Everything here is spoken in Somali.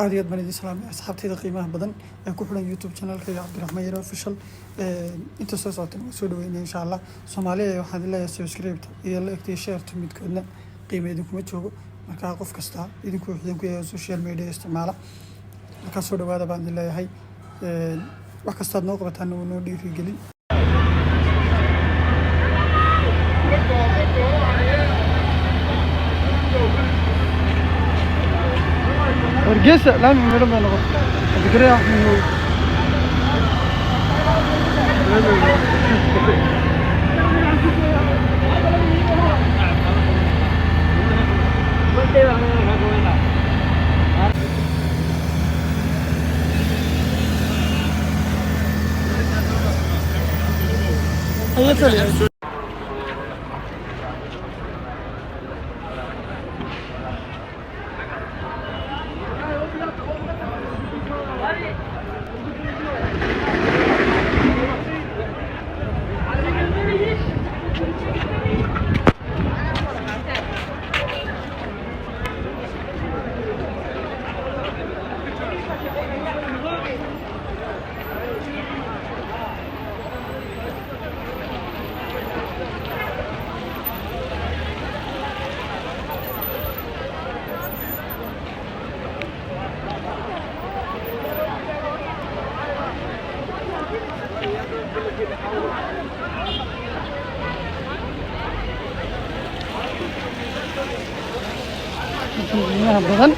aad iyo aad baan idin salaamay asxaabtayda qiimaha badan ee ku xiran YouTube channelkayga Cabdiraxmaan Yare Official. Inta soo socota waan soo dhaweynaa insha Allah. Soomaaliya waxaan leeyahay subscribe iyo like iyo share midkoodna qiimo idinkuma joogo. Marka qof kasta idinku yahay social media isticmaala. Marka soo dhawaada baan idin leeyahay. Wax kasta aad noo qabataan noo dhiirigelin. ورجيسة لا من مرة نقول ذكرى من هو بدن